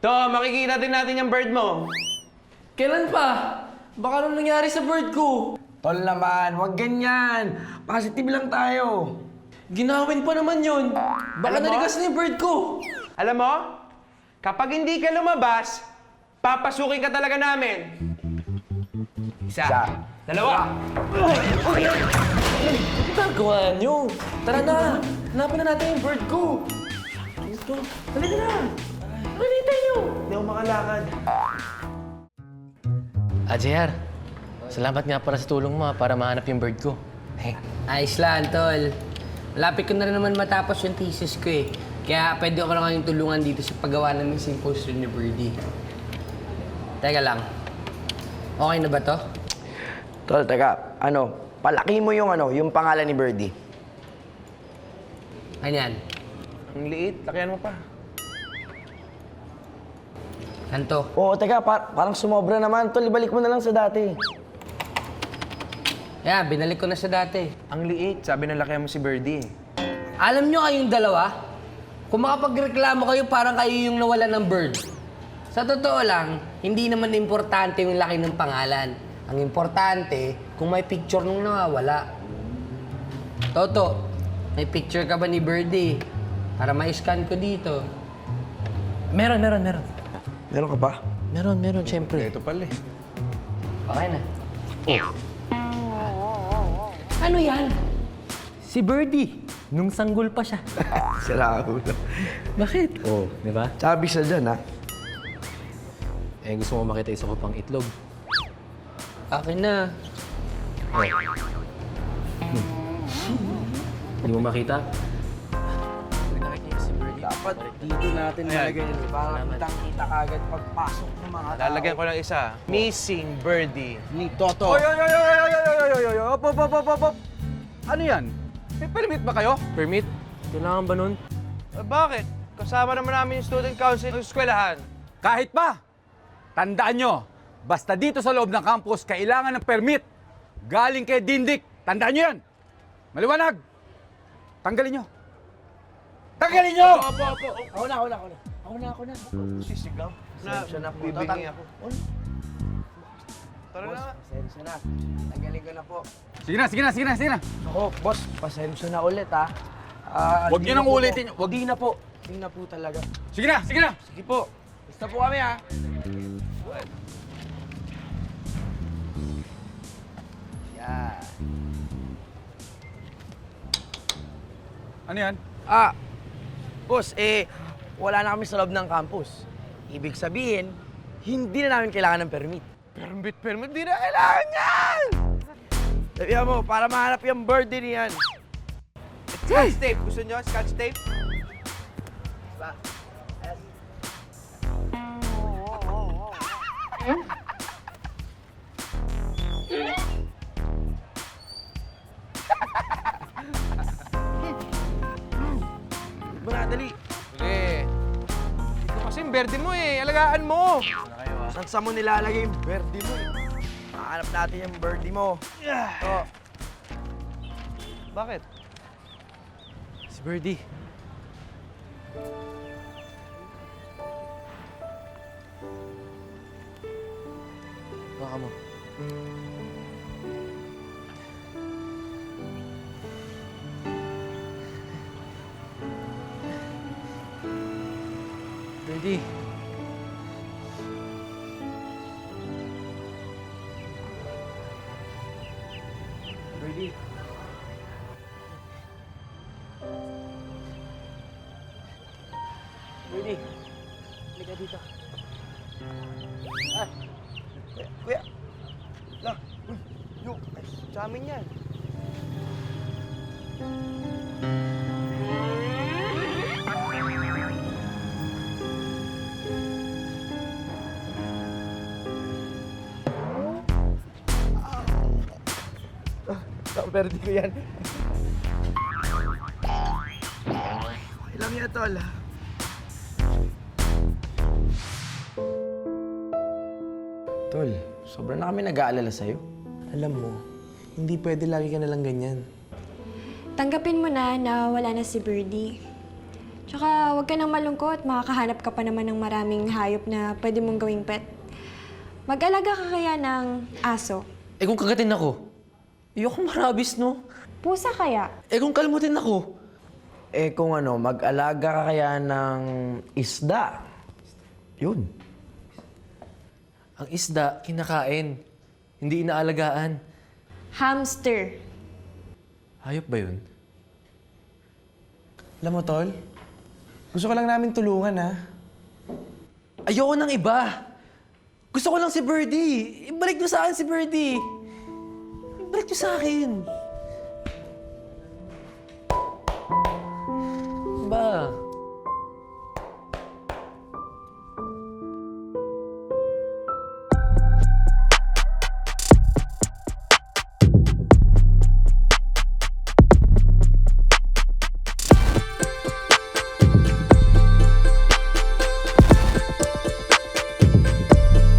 To, makikita din natin yung bird mo. Kailan pa? Baka anong nangyari sa bird ko? Tol naman, wag ganyan. Positive lang tayo. Ginawin pa naman yun. Baka Alam mo? naligas na yung bird ko. Alam mo, kapag hindi ka lumabas, papasukin ka talaga namin. Isa. Dalawa. Ano ginagawa nyo? Tara na. Hanapan na natin yung bird ko. Ito. Halika na. Halika nyo. Hindi ako makalakad. JR. Salamat nga para sa tulong mo para mahanap yung bird ko. Ayos lang, tol. Malapit ko na rin naman matapos yung thesis ko eh. Kaya pwede ko lang kayong tulungan dito sa paggawa ng missing poster ni Birdie. Teka lang. Okay na ba to? Tol, teka, palaki mo yung pangalan ni Birdie. Ganyan. Ang liit, lakihan mo pa. Ganto. Oo, teka, parang sumobra naman. Tol, ibalik mo na lang sa dati. Yeah, binalik ko na sa dati. Ang liit, sabi ng lakihan mo si Birdie. Alam nyo kayong dalawa, kung makapagreklamo kayo, parang kayo yung nawala ng bird. Sa totoo lang, hindi naman importante yung laki ng pangalan. Ang importante, kung may picture nung nawawala. Toto, may picture ka ba ni Birdie? Para ma-scan ko dito. Meron. Meron ka ba? Meron, syempre. Ito pala eh. Okay na. Ano yan? Si Birdie. Nung sanggol pa siya. Sira ulo. Bakit? Oo. Di ba? Sabi siya dyan, ha? Gusto mo makita isa ko pang itlog. Akin na. Hindi mo makita? Dapat dito natin nalagay yun. Para kitang-kita kagad pagpasok ng mga tao. Lalagyan ko ng isa. Missing Birdie. Ni Toto. Oy! Op! Ano yan? May permit ba kayo? Permit? Kailangan ba nun? Bakit? Kasama naman namin yung student council ng eskwelahan. Kahit pa! Tandaan nyo, basta dito sa loob ng campus, kailangan ng permit. Galing kay Dindik. Tandaan nyo yan! Maliwanag! Tanggalin nyo! Tanggalin nyo! Ako na. Sisigaw. Pasensya na po. Bibingi ako. Tara na. Pasensya na. Tanggalin ko na po. Sige na! Ako, boss, pasensya na ulit, ha? Huwag hindi nyo na nang po ulitin. po. Hindi na po. Hindi na po talaga. Sige na! Sige po. Basta po kami, ha? Yan. Ano yan? Boss, wala na kami sa loob ng campus. Ibig sabihin, hindi na namin kailangan ng permit. Permit, di na kailangan yan! Sabihan mo, para mahanap yung birthday niyan. Scotch tape. Gusto nyo? Scotch tape? Dali. Sige. Ito kasi yung birthday mo eh. Alagaan mo. Saan mo nilalagay yung birthday mo? Mahanap natin yung birthday mo. Ito. Bakit? Si Birdie. Baka mo. Birdie. Birdie. Birdie. Halika dito. Kuya. Lang. Yung. Sa amin yan. Ang birthday ko yan. Ilang yan, tol. Tol, sobrang na kami nag-aalala sa'yo. Alam mo, hindi pwede lagi ka nalang ganyan. Tanggapin mo na wala na si Birdie. Tsaka huwag ka nang malungkot, makakahanap ka pa naman ng maraming hayop na pwede mong gawing pet. Mag-alaga ka kaya ng aso. Eh kung kagatin ako, ayoko marabis, no? Pusa kaya? Eh kung kalmutin ako, Eh kung ano, mag-alaga ka kaya ng isda. Yun. ang isda, kinakain. Hindi inaalagaan. Hamster. Hayop ba yun? Alam mo, Tol, gusto ko lang namin tulungan, ha? Ayoko ng iba. Gusto ko lang si Birdie. Ibalik niyo sa akin si Birdie. Ibalik niyo sa akin. Ba?